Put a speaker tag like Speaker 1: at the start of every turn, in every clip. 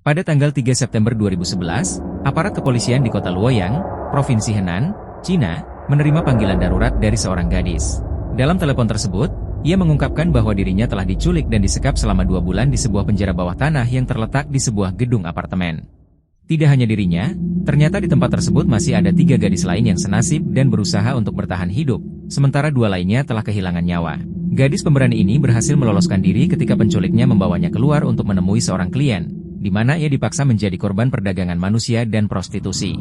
Speaker 1: Pada tanggal 3 September 2011, aparat kepolisian di kota Luoyang, Provinsi Henan, Cina, menerima panggilan darurat dari seorang gadis. Dalam telepon tersebut, ia mengungkapkan bahwa dirinya telah diculik dan disekap selama 2 bulan di sebuah penjara bawah tanah yang terletak di sebuah gedung apartemen. Tidak hanya dirinya, ternyata di tempat tersebut masih ada 3 gadis lain yang senasib dan berusaha untuk bertahan hidup, sementara 2 lainnya telah kehilangan nyawa. Gadis pemberani ini berhasil meloloskan diri ketika penculiknya membawanya keluar untuk menemui seorang klien, di mana ia dipaksa menjadi korban perdagangan manusia dan prostitusi.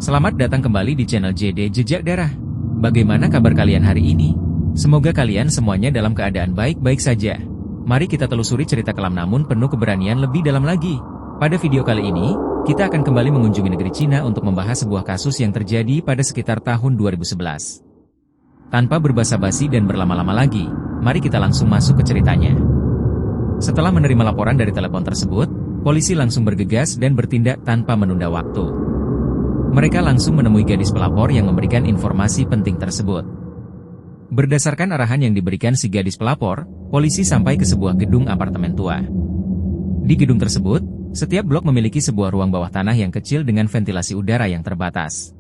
Speaker 1: Selamat datang kembali di channel JD Jejak Darah. Bagaimana kabar kalian hari ini? Semoga kalian semuanya dalam keadaan baik-baik saja. Mari kita telusuri cerita kelam namun penuh keberanian lebih dalam lagi. Pada video kali ini, kita akan kembali mengunjungi negeri Cina untuk membahas sebuah kasus yang terjadi pada sekitar tahun 2011. Tanpa berbasa-basi dan berlama-lama lagi, mari kita langsung masuk ke ceritanya. Setelah menerima laporan dari telepon tersebut, polisi langsung bergegas dan bertindak tanpa menunda waktu. Mereka langsung menemui gadis pelapor yang memberikan informasi penting tersebut. Berdasarkan arahan yang diberikan si gadis pelapor, polisi sampai ke sebuah gedung apartemen tua. Di gedung tersebut, setiap blok memiliki sebuah ruang bawah tanah yang kecil dengan ventilasi udara yang terbatas.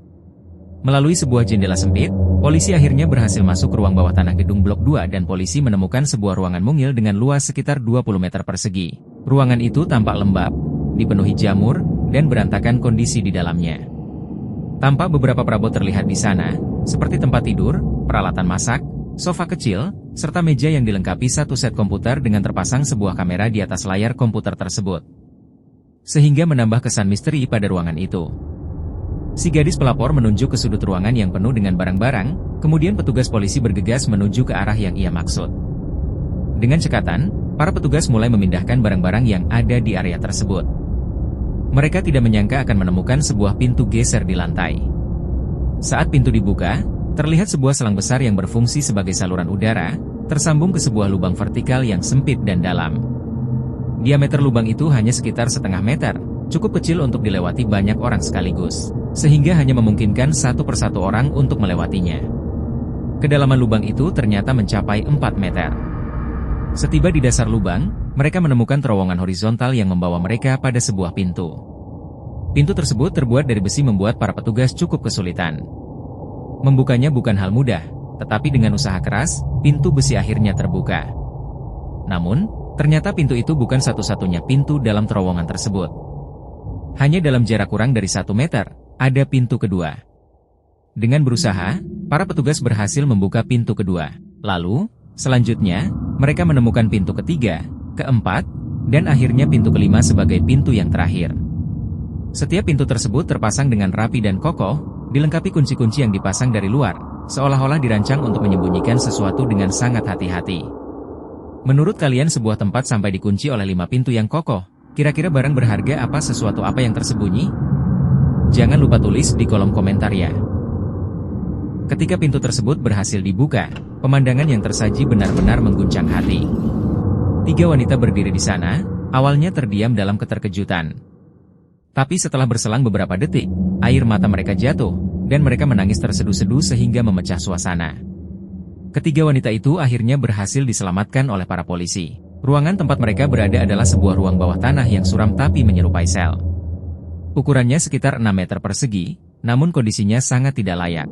Speaker 1: Melalui sebuah jendela sempit, polisi akhirnya berhasil masuk ke ruang bawah tanah gedung blok 2 dan polisi menemukan sebuah ruangan mungil dengan luas sekitar 20 meter persegi. Ruangan itu tampak lembab, dipenuhi jamur, dan berantakan kondisi di dalamnya. Tampak beberapa perabot terlihat di sana, seperti tempat tidur, peralatan masak, sofa kecil, serta meja yang dilengkapi satu set komputer dengan terpasang sebuah kamera di atas layar komputer tersebut. Sehingga menambah kesan misteri pada ruangan itu. Si gadis pelapor menunjuk ke sudut ruangan yang penuh dengan barang-barang, kemudian petugas polisi bergegas menuju ke arah yang ia maksud. Dengan cekatan, para petugas mulai memindahkan barang-barang yang ada di area tersebut. Mereka tidak menyangka akan menemukan sebuah pintu geser di lantai. Saat pintu dibuka, terlihat sebuah selang besar yang berfungsi sebagai saluran udara, tersambung ke sebuah lubang vertikal yang sempit dan dalam. Diameter lubang itu hanya sekitar setengah meter, cukup kecil untuk dilewati banyak orang sekaligus, sehingga hanya memungkinkan satu persatu orang untuk melewatinya. Kedalaman lubang itu ternyata mencapai 4 meter. Setiba di dasar lubang, mereka menemukan terowongan horizontal yang membawa mereka pada sebuah pintu. Pintu tersebut terbuat dari besi membuat para petugas cukup kesulitan. Membukanya bukan hal mudah, tetapi dengan usaha keras, pintu besi akhirnya terbuka. Namun, ternyata pintu itu bukan satu-satunya pintu dalam terowongan tersebut. Hanya dalam jarak kurang dari 1 meter, ada pintu kedua. Dengan berusaha, para petugas berhasil membuka pintu kedua. Lalu, selanjutnya, mereka menemukan pintu ketiga, keempat, dan akhirnya pintu kelima sebagai pintu yang terakhir. Setiap pintu tersebut terpasang dengan rapi dan kokoh, dilengkapi kunci-kunci yang dipasang dari luar, seolah-olah dirancang untuk menyembunyikan sesuatu dengan sangat hati-hati. Menurut kalian sebuah tempat sampai dikunci oleh 5 pintu yang kokoh, kira-kira barang berharga apa sesuatu apa yang tersembunyi? Jangan lupa tulis di kolom komentar ya. Ketika pintu tersebut berhasil dibuka, pemandangan yang tersaji benar-benar mengguncang hati. 3 wanita berdiri di sana, awalnya terdiam dalam keterkejutan. Tapi setelah berselang beberapa detik, air mata mereka jatuh, dan mereka menangis terseduh-seduh sehingga memecah suasana. Ketiga wanita itu akhirnya berhasil diselamatkan oleh para polisi. Ruangan tempat mereka berada adalah sebuah ruang bawah tanah yang suram tapi menyerupai sel. Ukurannya sekitar 6 meter persegi, namun kondisinya sangat tidak layak.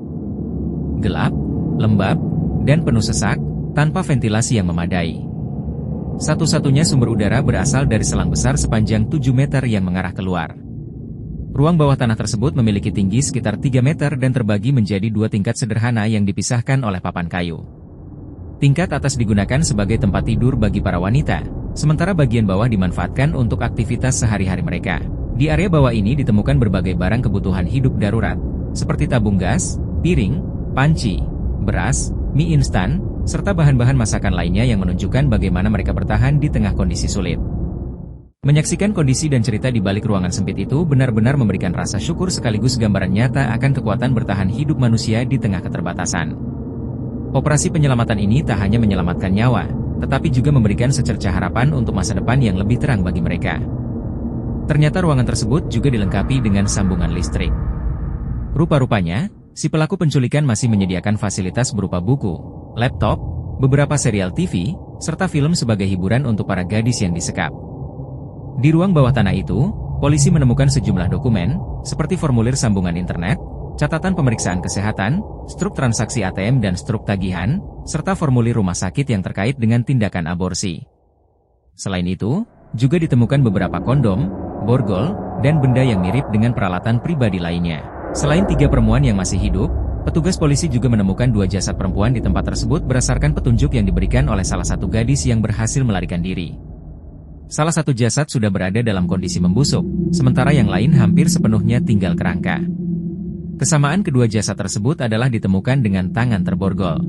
Speaker 1: Gelap, lembab, dan penuh sesak, tanpa ventilasi yang memadai. Satu-satunya sumber udara berasal dari selang besar sepanjang 7 meter yang mengarah keluar. Ruang bawah tanah tersebut memiliki tinggi sekitar 3 meter dan terbagi menjadi 2 tingkat sederhana yang dipisahkan oleh papan kayu. Tingkat atas digunakan sebagai tempat tidur bagi para wanita, sementara bagian bawah dimanfaatkan untuk aktivitas sehari-hari mereka. Di area bawah ini ditemukan berbagai barang kebutuhan hidup darurat, seperti tabung gas, piring, panci, beras, mie instan, serta bahan-bahan masakan lainnya yang menunjukkan bagaimana mereka bertahan di tengah kondisi sulit. Menyaksikan kondisi dan cerita di balik ruangan sempit itu benar-benar memberikan rasa syukur sekaligus gambaran nyata akan kekuatan bertahan hidup manusia di tengah keterbatasan. Operasi penyelamatan ini tak hanya menyelamatkan nyawa, tetapi juga memberikan secercah harapan untuk masa depan yang lebih terang bagi mereka. Ternyata ruangan tersebut juga dilengkapi dengan sambungan listrik. Rupa-rupanya, si pelaku penculikan masih menyediakan fasilitas berupa buku, laptop, beberapa serial TV, serta film sebagai hiburan untuk para gadis yang disekap. Di ruang bawah tanah itu, polisi menemukan sejumlah dokumen, seperti formulir sambungan internet, catatan pemeriksaan kesehatan, struk transaksi ATM dan struk tagihan, serta formulir rumah sakit yang terkait dengan tindakan aborsi. Selain itu, juga ditemukan beberapa kondom, borgol, dan benda yang mirip dengan peralatan pribadi lainnya. Selain 3 perempuan yang masih hidup, petugas polisi juga menemukan 2 jasad perempuan di tempat tersebut berdasarkan petunjuk yang diberikan oleh salah satu gadis yang berhasil melarikan diri. Salah satu jasad sudah berada dalam kondisi membusuk, sementara yang lain hampir sepenuhnya tinggal kerangka. Kesamaan kedua jasad tersebut adalah ditemukan dengan tangan terborgol.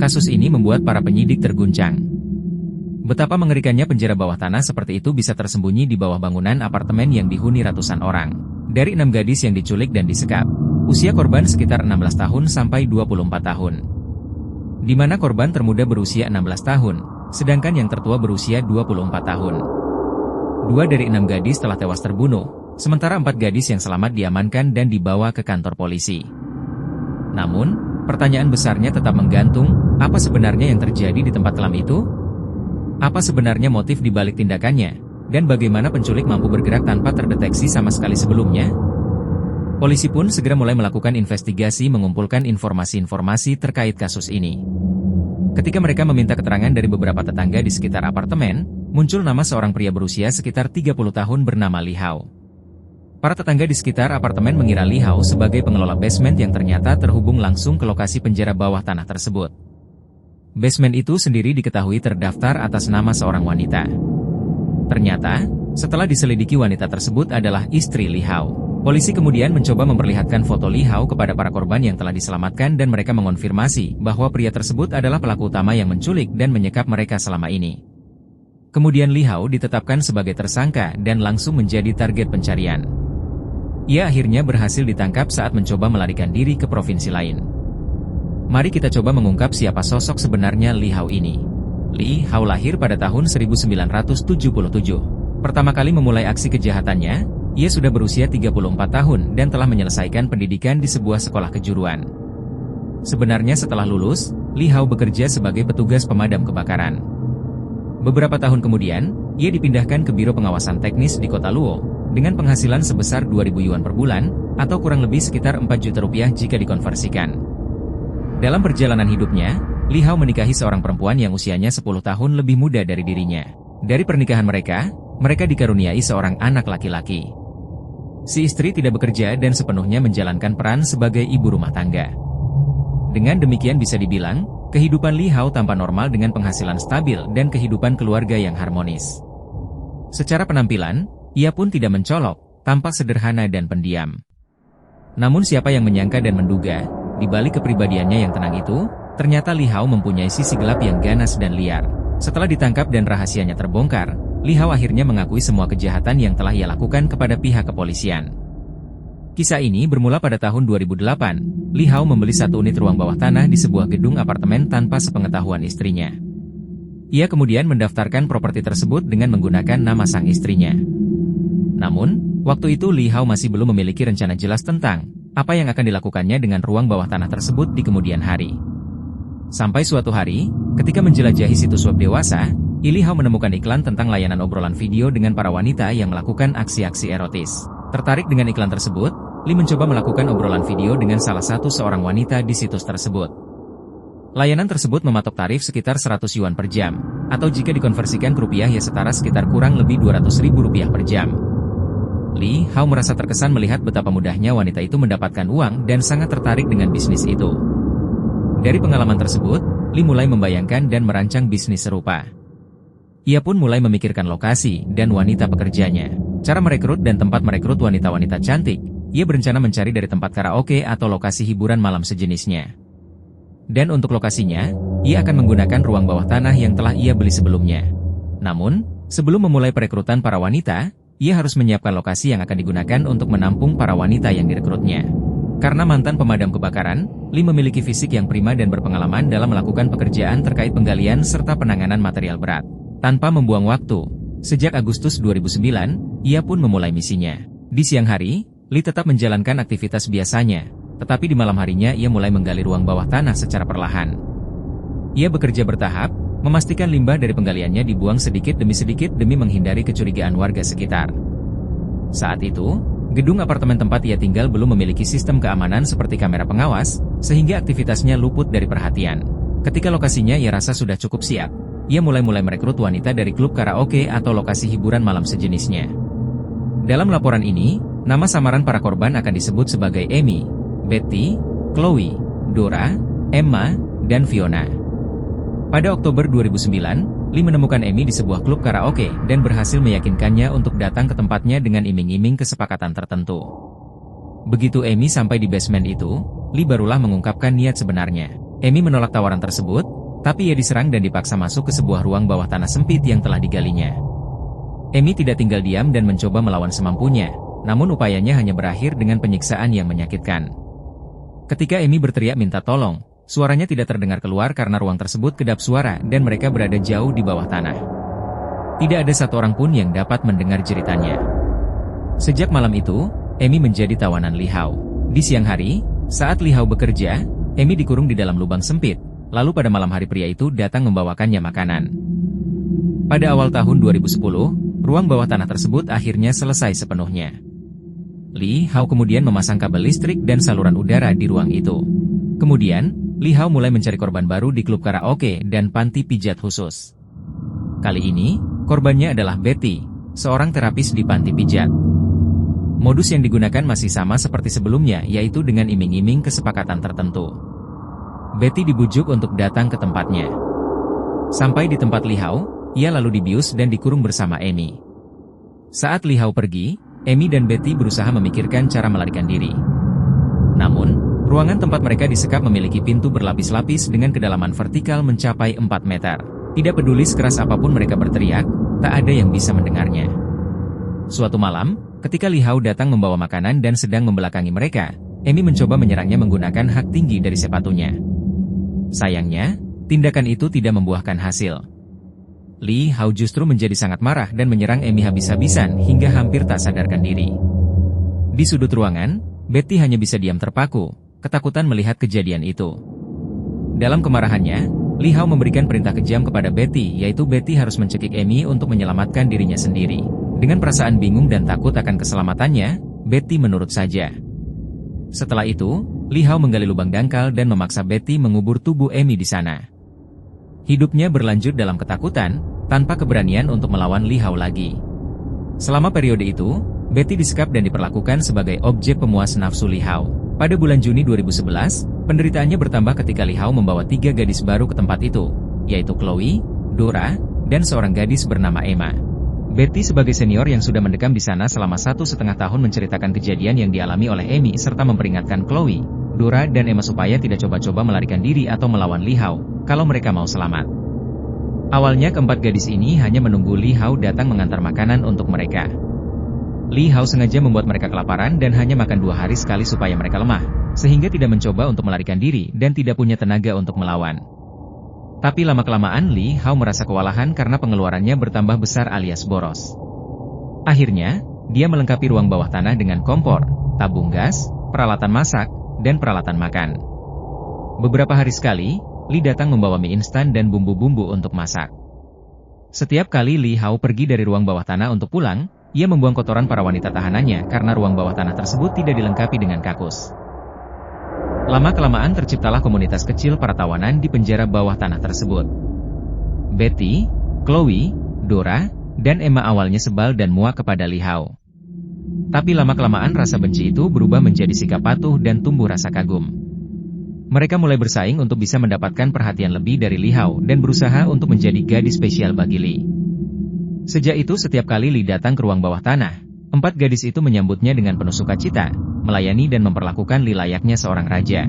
Speaker 1: Kasus ini membuat para penyidik terguncang. Betapa mengerikannya penjara bawah tanah seperti itu bisa tersembunyi di bawah bangunan apartemen yang dihuni ratusan orang. Dari 6 gadis yang diculik dan disekap, usia korban sekitar 16 tahun sampai 24 tahun. Di mana korban termuda berusia 16 tahun, sedangkan yang tertua berusia 24 tahun. 2 dari 6 gadis telah tewas terbunuh, sementara 4 gadis yang selamat diamankan dan dibawa ke kantor polisi. Namun, pertanyaan besarnya tetap menggantung, apa sebenarnya yang terjadi di tempat kelam itu? Apa sebenarnya motif di balik tindakannya? Dan bagaimana penculik mampu bergerak tanpa terdeteksi sama sekali sebelumnya? Polisi pun segera mulai melakukan investigasi mengumpulkan informasi-informasi terkait kasus ini. Ketika mereka meminta keterangan dari beberapa tetangga di sekitar apartemen, muncul nama seorang pria berusia sekitar 30 tahun bernama Lee Hao. Para tetangga di sekitar apartemen mengira Lee Hao sebagai pengelola basement yang ternyata terhubung langsung ke lokasi penjara bawah tanah tersebut. Basement itu sendiri diketahui terdaftar atas nama seorang wanita. Ternyata, setelah diselidiki wanita tersebut adalah istri Lee Hao. Polisi kemudian mencoba memperlihatkan foto Lee Hao kepada para korban yang telah diselamatkan dan mereka mengonfirmasi bahwa pria tersebut adalah pelaku utama yang menculik dan menyekap mereka selama ini. Kemudian Lee Hao ditetapkan sebagai tersangka dan langsung menjadi target pencarian. Ia akhirnya berhasil ditangkap saat mencoba melarikan diri ke provinsi lain. Mari kita coba mengungkap siapa sosok sebenarnya Lee Hao ini. Lee Hao lahir pada tahun 1977. Pertama kali memulai aksi kejahatannya, ia sudah berusia 34 tahun dan telah menyelesaikan pendidikan di sebuah sekolah kejuruan. Sebenarnya setelah lulus, Lee Hao bekerja sebagai petugas pemadam kebakaran. Beberapa tahun kemudian, ia dipindahkan ke Biro Pengawasan Teknis di Kota Luo, dengan penghasilan sebesar 2.000 yuan per bulan, atau kurang lebih sekitar 4 juta rupiah jika dikonversikan. Dalam perjalanan hidupnya, Lee Hao menikahi seorang perempuan yang usianya 10 tahun lebih muda dari dirinya. Dari pernikahan mereka dikaruniai seorang anak laki-laki. Si istri tidak bekerja dan sepenuhnya menjalankan peran sebagai ibu rumah tangga. Dengan demikian bisa dibilang, kehidupan Lee Hao tampak normal dengan penghasilan stabil dan kehidupan keluarga yang harmonis. Secara penampilan, ia pun tidak mencolok, tampak sederhana dan pendiam. Namun siapa yang menyangka dan menduga, di balik kepribadiannya yang tenang itu, ternyata Lee Hao mempunyai sisi gelap yang ganas dan liar. Setelah ditangkap dan rahasianya terbongkar, Lee Hao akhirnya mengakui semua kejahatan yang telah ia lakukan kepada pihak kepolisian. Kisah ini bermula pada tahun 2008. Lee Hao membeli 1 unit ruang bawah tanah di sebuah gedung apartemen tanpa sepengetahuan istrinya. Ia kemudian mendaftarkan properti tersebut dengan menggunakan nama sang istrinya. Namun, waktu itu Lee Hao masih belum memiliki rencana jelas tentang apa yang akan dilakukannya dengan ruang bawah tanah tersebut di kemudian hari. Sampai suatu hari, ketika menjelajahi situs web dewasa, Lee Hao menemukan iklan tentang layanan obrolan video dengan para wanita yang melakukan aksi-aksi erotis. Tertarik dengan iklan tersebut, Lee mencoba melakukan obrolan video dengan salah satu seorang wanita di situs tersebut. Layanan tersebut mematok tarif sekitar 100 yuan per jam, atau jika dikonversikan ke rupiah ya setara sekitar kurang lebih 200.000 rupiah per jam. Lee Hao merasa terkesan melihat betapa mudahnya wanita itu mendapatkan uang dan sangat tertarik dengan bisnis itu. Dari pengalaman tersebut, Lee mulai membayangkan dan merancang bisnis serupa. Ia pun mulai memikirkan lokasi dan wanita pekerjanya, cara merekrut dan tempat merekrut wanita-wanita cantik. Ia berencana mencari dari tempat karaoke atau lokasi hiburan malam sejenisnya. Dan untuk lokasinya, ia akan menggunakan ruang bawah tanah yang telah ia beli sebelumnya. Namun, sebelum memulai perekrutan para wanita, ia harus menyiapkan lokasi yang akan digunakan untuk menampung para wanita yang direkrutnya. Karena mantan pemadam kebakaran, Lee memiliki fisik yang prima dan berpengalaman dalam melakukan pekerjaan terkait penggalian serta penanganan material berat. Tanpa membuang waktu, sejak Agustus 2009, ia pun memulai misinya. Di siang hari, Lee tetap menjalankan aktivitas biasanya, tetapi di malam harinya ia mulai menggali ruang bawah tanah secara perlahan. Ia bekerja bertahap, memastikan limbah dari penggaliannya dibuang sedikit demi menghindari kecurigaan warga sekitar. Saat itu, gedung apartemen tempat ia tinggal belum memiliki sistem keamanan seperti kamera pengawas, sehingga aktivitasnya luput dari perhatian. Ketika lokasinya ia rasa sudah cukup siap, ia mulai merekrut wanita dari klub karaoke atau lokasi hiburan malam sejenisnya. Dalam laporan ini, nama samaran para korban akan disebut sebagai Amy, Betty, Chloe, Dora, Emma, dan Fiona. Pada Oktober 2009, Lee menemukan Amy di sebuah klub karaoke dan berhasil meyakinkannya untuk datang ke tempatnya dengan iming-iming kesepakatan tertentu. Begitu Amy sampai di basement itu, Lee barulah mengungkapkan niat sebenarnya. Amy menolak tawaran tersebut, tapi ia diserang dan dipaksa masuk ke sebuah ruang bawah tanah sempit yang telah digalinya. Amy tidak tinggal diam dan mencoba melawan semampunya, namun upayanya hanya berakhir dengan penyiksaan yang menyakitkan. Ketika Amy berteriak minta tolong, suaranya tidak terdengar keluar karena ruang tersebut kedap suara dan mereka berada jauh di bawah tanah. Tidak ada satu orang pun yang dapat mendengar jeritannya. Sejak malam itu, Amy menjadi tawanan Lee Hao. Di siang hari, saat Lee Hao bekerja, Amy dikurung di dalam lubang sempit, lalu pada malam hari pria itu datang membawakannya makanan. Pada awal tahun 2010, ruang bawah tanah tersebut akhirnya selesai sepenuhnya. Lee Hao kemudian memasang kabel listrik dan saluran udara di ruang itu. Kemudian, Lee Hao mulai mencari korban baru di klub karaoke dan panti pijat khusus. Kali ini, korbannya adalah Betty, seorang terapis di panti pijat. Modus yang digunakan masih sama seperti sebelumnya, yaitu dengan iming-iming kesepakatan tertentu. Betty dibujuk untuk datang ke tempatnya. Sampai di tempat Lee Hao, ia lalu dibius dan dikurung bersama Amy. Saat Lee Hao pergi, Amy dan Betty berusaha memikirkan cara melarikan diri. Namun, ruangan tempat mereka disekap memiliki pintu berlapis-lapis dengan kedalaman vertikal mencapai 4 meter. Tidak peduli sekeras apapun mereka berteriak, tak ada yang bisa mendengarnya. Suatu malam, ketika Lee Hao datang membawa makanan dan sedang membelakangi mereka, Amy mencoba menyerangnya menggunakan hak tinggi dari sepatunya. Sayangnya, tindakan itu tidak membuahkan hasil. Lee Hao justru menjadi sangat marah dan menyerang Amy habis-habisan hingga hampir tak sadarkan diri. Di sudut ruangan, Betty hanya bisa diam terpaku, ketakutan melihat kejadian itu. Dalam kemarahannya, Lee Hao memberikan perintah kejam kepada Betty, yaitu Betty harus mencekik Amy untuk menyelamatkan dirinya sendiri. Dengan perasaan bingung dan takut akan keselamatannya, Betty menurut saja. Setelah itu, Lee Hao menggali lubang dangkal dan memaksa Betty mengubur tubuh Amy di sana. Hidupnya berlanjut dalam ketakutan, tanpa keberanian untuk melawan Lee Hao lagi. Selama periode itu, Betty disekap dan diperlakukan sebagai objek pemuas nafsu Lee Hao. Pada bulan Juni 2011, penderitaannya bertambah ketika Lee Hao membawa 3 gadis baru ke tempat itu, yaitu Chloe, Dora, dan seorang gadis bernama Emma. Betty sebagai senior yang sudah mendekam di sana selama 1,5 tahun menceritakan kejadian yang dialami oleh Amy serta memperingatkan Chloe, Dora, dan Emma supaya tidak coba-coba melarikan diri atau melawan Lee Hao, kalau mereka mau selamat. Awalnya keempat gadis ini hanya menunggu Lee Hao datang mengantar makanan untuk mereka. Lee Hao sengaja membuat mereka kelaparan dan hanya makan 2 hari sekali supaya mereka lemah, sehingga tidak mencoba untuk melarikan diri dan tidak punya tenaga untuk melawan. Tapi lama-kelamaan Lee Hao merasa kewalahan karena pengeluarannya bertambah besar alias boros. Akhirnya, dia melengkapi ruang bawah tanah dengan kompor, tabung gas, peralatan masak, dan peralatan makan. Beberapa hari sekali, Lee datang membawa mie instan dan bumbu-bumbu untuk masak. Setiap kali Lee Hao pergi dari ruang bawah tanah untuk pulang, ia membuang kotoran para wanita tahanannya karena ruang bawah tanah tersebut tidak dilengkapi dengan kakus. Lama-kelamaan terciptalah komunitas kecil para tawanan di penjara bawah tanah tersebut. Betty, Chloe, Dora, dan Emma awalnya sebal dan muak kepada Lee Hao. Tapi lama-kelamaan rasa benci itu berubah menjadi sikap patuh dan tumbuh rasa kagum. Mereka mulai bersaing untuk bisa mendapatkan perhatian lebih dari Lee Hao dan berusaha untuk menjadi gadis spesial bagi Lee. Sejak itu setiap kali Lee datang ke ruang bawah tanah, 4 gadis itu menyambutnya dengan penuh sukacita, melayani dan memperlakukan Lee layaknya seorang raja.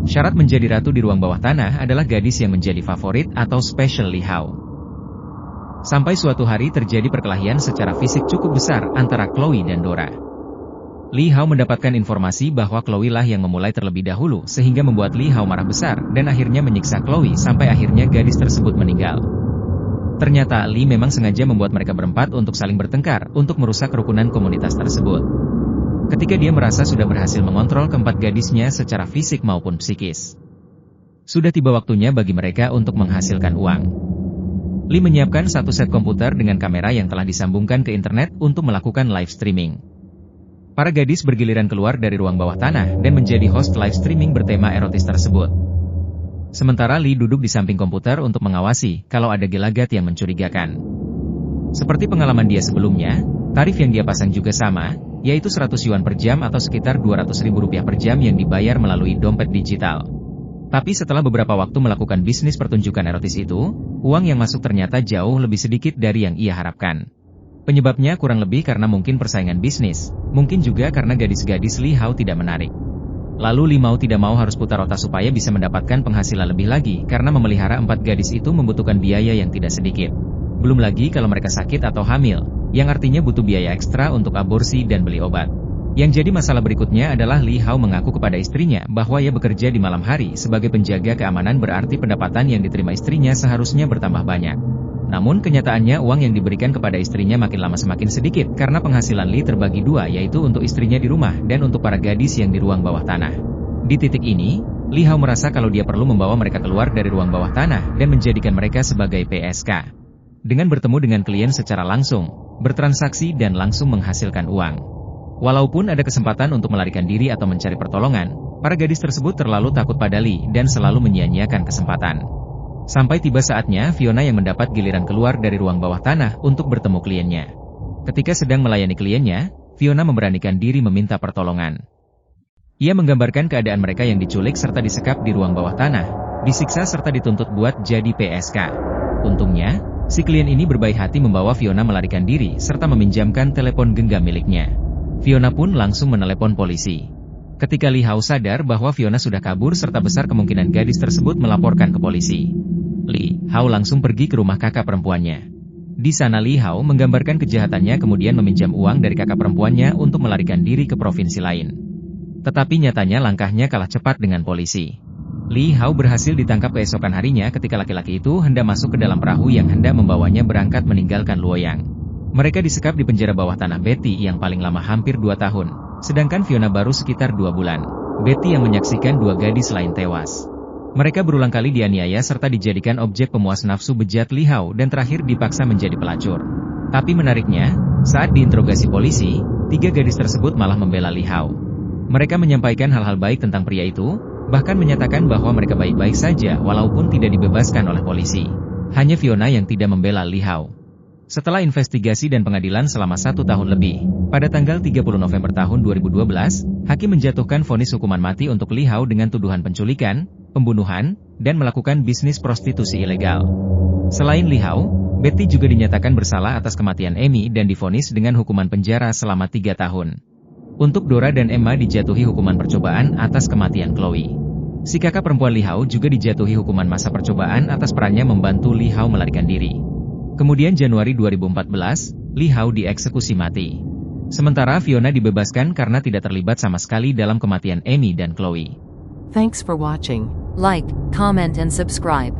Speaker 1: Syarat menjadi ratu di ruang bawah tanah adalah gadis yang menjadi favorit atau special Lee Hao. Sampai suatu hari terjadi perkelahian secara fisik cukup besar antara Chloe dan Dora. Lee Hao mendapatkan informasi bahwa Chloe lah yang memulai terlebih dahulu sehingga membuat Lee Hao marah besar dan akhirnya menyiksa Chloe sampai akhirnya gadis tersebut meninggal. Ternyata Lee memang sengaja membuat mereka berempat untuk saling bertengkar untuk merusak kerukunan komunitas tersebut. Ketika dia merasa sudah berhasil mengontrol keempat gadisnya secara fisik maupun psikis, sudah tiba waktunya bagi mereka untuk menghasilkan uang. Lee menyiapkan satu set komputer dengan kamera yang telah disambungkan ke internet untuk melakukan live streaming. Para gadis bergiliran keluar dari ruang bawah tanah dan menjadi host live streaming bertema erotis tersebut. Sementara Lee duduk di samping komputer untuk mengawasi kalau ada gelagat yang mencurigakan. Seperti pengalaman dia sebelumnya, tarif yang dia pasang juga sama, yaitu 100 yuan per jam atau sekitar Rp200.000 per jam yang dibayar melalui dompet digital. Tapi setelah beberapa waktu melakukan bisnis pertunjukan erotis itu, uang yang masuk ternyata jauh lebih sedikit dari yang ia harapkan. Penyebabnya kurang lebih karena mungkin persaingan bisnis, mungkin juga karena gadis-gadis Lee Hao tidak menarik. Lalu Lee mau tidak mau harus putar otak supaya bisa mendapatkan penghasilan lebih lagi karena memelihara 4 gadis itu membutuhkan biaya yang tidak sedikit. Belum lagi kalau mereka sakit atau hamil, yang artinya butuh biaya ekstra untuk aborsi dan beli obat. Yang jadi masalah berikutnya adalah Lee Hao mengaku kepada istrinya bahwa ia bekerja di malam hari sebagai penjaga keamanan, berarti pendapatan yang diterima istrinya seharusnya bertambah banyak. Namun kenyataannya uang yang diberikan kepada istrinya makin lama semakin sedikit karena penghasilan Lee terbagi dua, yaitu untuk istrinya di rumah dan untuk para gadis yang di ruang bawah tanah. Di titik ini, Lee Hao merasa kalau dia perlu membawa mereka keluar dari ruang bawah tanah dan menjadikan mereka sebagai PSK. Dengan bertemu dengan klien secara langsung, bertransaksi dan langsung menghasilkan uang. Walaupun ada kesempatan untuk melarikan diri atau mencari pertolongan, para gadis tersebut terlalu takut pada Lee dan selalu menyia-nyiakan kesempatan. Sampai tiba saatnya Fiona yang mendapat giliran keluar dari ruang bawah tanah untuk bertemu kliennya. Ketika sedang melayani kliennya, Fiona memberanikan diri meminta pertolongan. Ia menggambarkan keadaan mereka yang diculik serta disekap di ruang bawah tanah, disiksa serta dituntut buat jadi PSK. Untungnya, si klien ini berbaik hati membawa Fiona melarikan diri serta meminjamkan telepon genggam miliknya. Fiona pun langsung menelepon polisi. Ketika Lee Hao sadar bahwa Fiona sudah kabur serta besar kemungkinan gadis tersebut melaporkan ke polisi, Lee Hao langsung pergi ke rumah kakak perempuannya. Di sana Lee Hao menggambarkan kejahatannya kemudian meminjam uang dari kakak perempuannya untuk melarikan diri ke provinsi lain. Tetapi nyatanya langkahnya kalah cepat dengan polisi. Lee Hao berhasil ditangkap keesokan harinya ketika laki-laki itu hendak masuk ke dalam perahu yang hendak membawanya berangkat meninggalkan Luoyang. Mereka disekap di penjara bawah tanah Betty yang paling lama hampir 2 tahun, sedangkan Fiona baru sekitar 2 bulan. Betty yang menyaksikan 2 gadis lain tewas. Mereka berulang kali dianiaya serta dijadikan objek pemuas nafsu bejat Lee Hao dan terakhir dipaksa menjadi pelacur. Tapi menariknya, saat diinterogasi polisi, 3 gadis tersebut malah membela Lee Hao. Mereka menyampaikan hal-hal baik tentang pria itu, bahkan menyatakan bahwa mereka baik-baik saja walaupun tidak dibebaskan oleh polisi. Hanya Fiona yang tidak membela Lee Hao. Setelah investigasi dan pengadilan selama 1 tahun lebih, pada tanggal 30 November tahun 2012, hakim menjatuhkan vonis hukuman mati untuk Lee Hao dengan tuduhan penculikan, pembunuhan, dan melakukan bisnis prostitusi ilegal. Selain Lee Hao, Betty juga dinyatakan bersalah atas kematian Amy dan divonis dengan hukuman penjara selama 3 tahun. Untuk Dora dan Emma dijatuhi hukuman percobaan atas kematian Chloe. Si kakak perempuan Lee Hao juga dijatuhi hukuman masa percobaan atas perannya membantu Lee Hao melarikan diri. Kemudian Januari 2014, Lee Hao dieksekusi mati. Sementara Fiona dibebaskan karena tidak terlibat sama sekali dalam kematian Amy dan Chloe.
Speaker 2: Thanks for watching. Like, comment and subscribe.